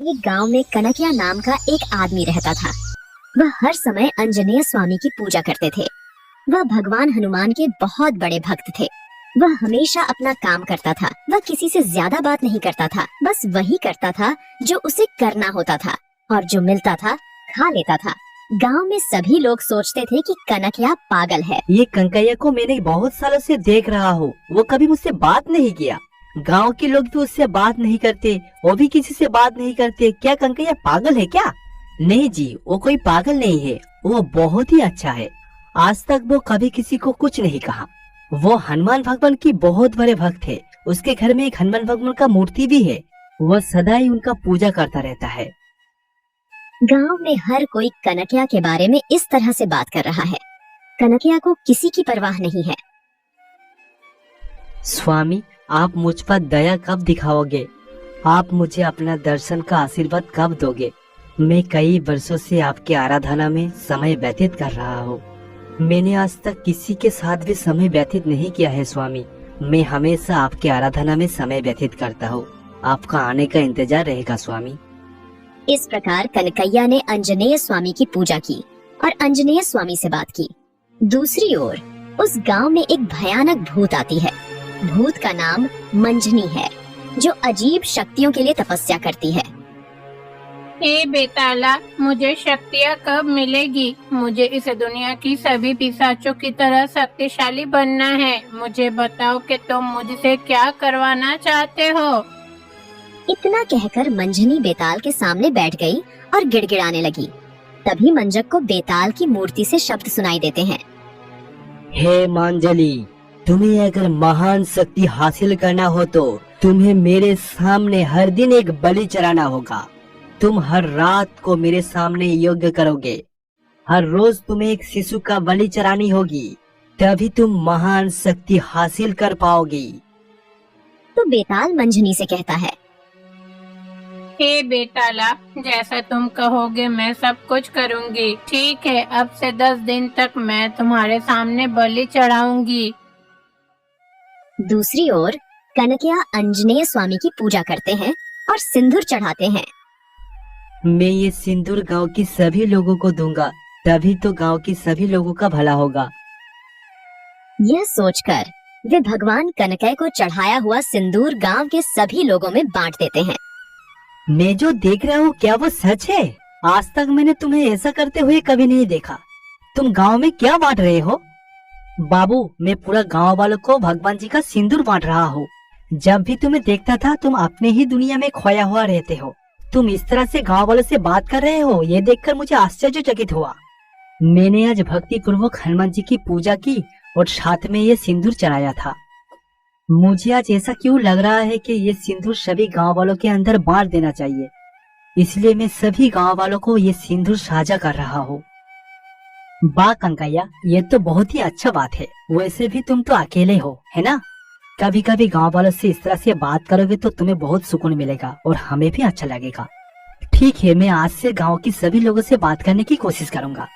एक गांव में कनकया नाम का एक आदमी रहता था। वह हर समय आंजनेय स्वामी की पूजा करते थे। वह भगवान हनुमान के बहुत बड़े भक्त थे। वह हमेशा अपना काम करता था। वह किसी से ज्यादा बात नहीं करता था, बस वही करता था जो उसे करना होता था, और जो मिलता था खा लेता था। गांव में सभी लोग सोचते थे कि कनकया पागल है। ये कनकैया को मैंने बहुत सालों से देख रहा हूँ, वो कभी मुझसे बात नहीं किया। गांव के लोग भी उससे बात नहीं करते, वो भी किसी से बात नहीं करते। क्या कनकैया पागल है क्या? नहीं जी, वो कोई पागल नहीं है, वो बहुत ही अच्छा है। आज तक वो कभी किसी को कुछ नहीं कहा। वो हनुमान भगवान की बहुत बड़े भक्त है। उसके घर में एक हनुमान भगवान का मूर्ति भी है। वह सदा ही उनका पूजा करता रहता है। गांव में हर कोई कनकया के बारे में इस तरह से बात कर रहा है। कनकया को किसी की परवाह नहीं है। स्वामी, आप मुझ पर दया कब दिखाओगे? आप मुझे अपना दर्शन का आशीर्वाद कब दोगे? मैं कई वर्षों से आपकी आराधना में समय व्यतीत कर रहा हूँ। मैंने आज तक किसी के साथ भी समय व्यतीत नहीं किया है स्वामी। मैं हमेशा आपकी आराधना में समय व्यतीत करता हूँ। आपका आने का इंतजार रहेगा स्वामी। इस प्रकार कनकैया ने आंजनेय स्वामी की पूजा की और आंजनेय स्वामी से बात की। दूसरी ओर उस गांव में एक भयानक भूत आती है। भूत का नाम मंजनी है, जो अजीब शक्तियों के लिए तपस्या करती है। हे बेताला, मुझे शक्तियाँ कब मिलेगी? मुझे इस दुनिया की सभी पिशाचों की तरह शक्तिशाली बनना है। मुझे बताओ कि तुम मुझसे क्या करवाना चाहते हो? इतना कहकर मंजनी बेताल के सामने बैठ गई और गिड़गिड़ाने लगी। तभी मंजक को बेताल की मूर्ति से शब्द सुनाई देते हैं। हे मांजली, तुम्हें अगर महान शक्ति हासिल करना हो तो तुम्हें मेरे सामने हर दिन एक बलि चढ़ाना होगा। तुम हर रात को मेरे सामने यज्ञ करोगे। हर रोज तुम्हें एक शिशु का बलि चढ़ानी होगी, तभी तुम महान शक्ति हासिल कर पाओगी। तो बेताल मंजनी से कहता है, हे बेताला, जैसा तुम कहोगे मैं सब कुछ करूंगी। ठीक है, अब से 10 दिन तक मैं तुम्हारे सामने बलि चढ़ाऊंगी। दूसरी ओर कनकया आंजनेय स्वामी की पूजा करते हैं और सिंदूर चढ़ाते हैं। मैं ये सिंदूर गांव की सभी लोगों को दूंगा, तभी तो गांव की सभी लोगों का भला होगा। यह सोचकर वे भगवान कनकय को चढ़ाया हुआ सिंदूर गांव के सभी लोगों में बांट देते हैं। मैं जो देख रहा हूँ क्या वो सच है? आज तक मैंने तुम्हें ऐसा करते हुए कभी नहीं देखा। तुम गांव में क्या बांट रहे हो? बाबू, मैं पूरा गांव वालों को भगवान जी का सिंदूर बांट रहा हूँ। जब भी तुम्हें देखता था तुम अपने ही दुनिया में खोया हुआ रहते हो। तुम इस तरह से गांव वालों से बात कर रहे हो, ये देखकर मुझे आश्चर्यचकित हुआ। मैंने आज भक्ति पूर्वक हनुमान जी की पूजा की और साथ में ये सिंदूर चढ़ाया था। मुझे आज ऐसा क्यों लग रहा है कि ये सिंदूर सभी गांव वालों के अंदर बांट देना चाहिए, इसलिए मैं सभी गांव वालों को ये सिंदूर साझा कर रहा हूँ। वाह कनकैया, ये तो बहुत ही अच्छा बात है। वैसे भी तुम तो अकेले हो, है ना? कभी कभी गांव वालों से इस तरह से बात करोगे तो तुम्हें बहुत सुकून मिलेगा और हमें भी अच्छा लगेगा। ठीक है, मैं आज से गांव की सभी लोगों से बात करने की कोशिश करूंगा।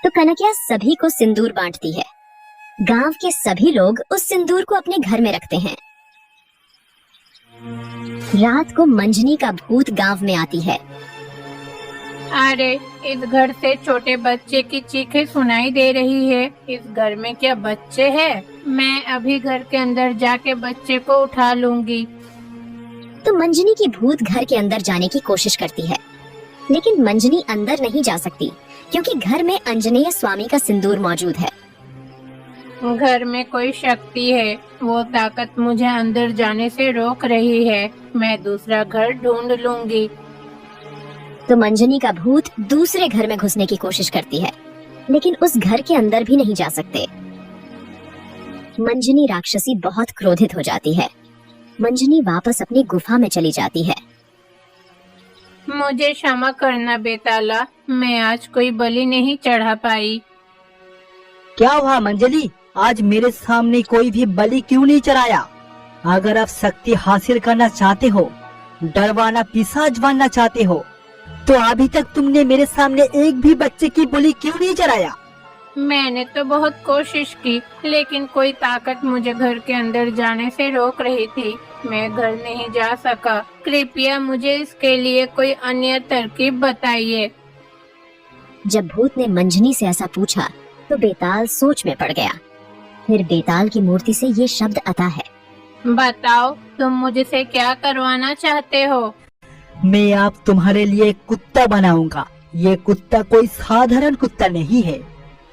तो कनकया सभी को सिंदूर बांटती है। गांव के सभी लोग उस सिंदूर को अपने घर में रखते हैं। रात को मंजनी का भूत गांव में आती है। अरे, इस घर से छोटे बच्चे की चीखें सुनाई दे रही है। इस घर में क्या बच्चे हैं? मैं अभी घर के अंदर जाके बच्चे को उठा लूंगी। तो मंजनी की भूत घर के अंदर जाने की कोशिश करती है, लेकिन मंजनी अंदर नहीं जा सकती क्योंकि घर में आंजनेय स्वामी का सिंदूर मौजूद है। घर में कोई शक्ति है, वो ताकत मुझे अंदर जाने से रोक रही है। मैं दूसरा घर ढूंढ लूंगी। तो मंजनी का भूत दूसरे घर में घुसने की कोशिश करती है, लेकिन उस घर के अंदर भी नहीं जा सकते। मंजनी राक्षसी बहुत क्रोधित हो जाती है। मंजनी वापस अपनी गुफा में चली जाती है। मुझे क्षमा करना बेताला, मैं आज कोई बलि नहीं चढ़ा पाई। क्या हुआ मंजली? आज मेरे सामने कोई भी बलि क्यों नहीं चढ़ाया? अगर आप शक्ति हासिल करना चाहते हो, डरवाना पिशाच बनना चाहते हो, तो अभी तक तुमने मेरे सामने एक भी बच्चे की बलि क्यों नहीं चढ़ाया? मैंने तो बहुत कोशिश की, लेकिन कोई ताकत मुझे घर के अंदर जाने से रोक रही थी। मैं घर नहीं जा सका। कृपया मुझे इसके लिए कोई अन्य तरकीब बताइए। जब भूत ने मंजनी से ऐसा पूछा तो बेताल सोच में पड़ गया। फिर बेताल की मूर्ति से ये शब्द आता है। बताओ, तुम मुझसे क्या करवाना चाहते हो? मैं आप तुम्हारे लिए एक कुत्ता बनाऊंगा। ये कुत्ता कोई साधारण कुत्ता नहीं है।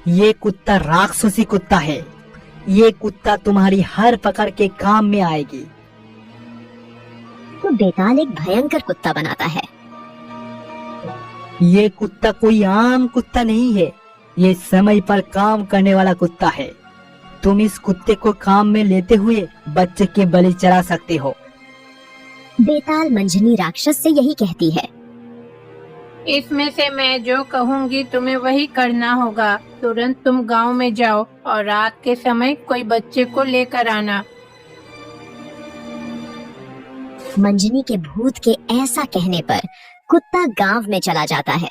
ये कुत्ता राक्षसी कुत्ता है। ये कुत्ता तुम्हारी हर पकड़ के काम में आएगी। तो बेताल एक भयंकर कुत्ता बनाता है। ये कुत्ता कोई आम कुत्ता नहीं है। ये समय पर काम करने वाला कुत्ता है। तुम इस कुत्ते को काम में लेते हुए बच्चे के बलि चढ़ा सकते हो। बेताल मंजनी राक्षस से यही कहती है। इसमें से मैं जो कहूँगी तुम्हें वही करना होगा। तुरंत तुम गांव में जाओ और रात के समय कोई बच्चे को लेकर आना। मंजनी के भूत के ऐसा कहने पर कुत्ता गांव में चला जाता है।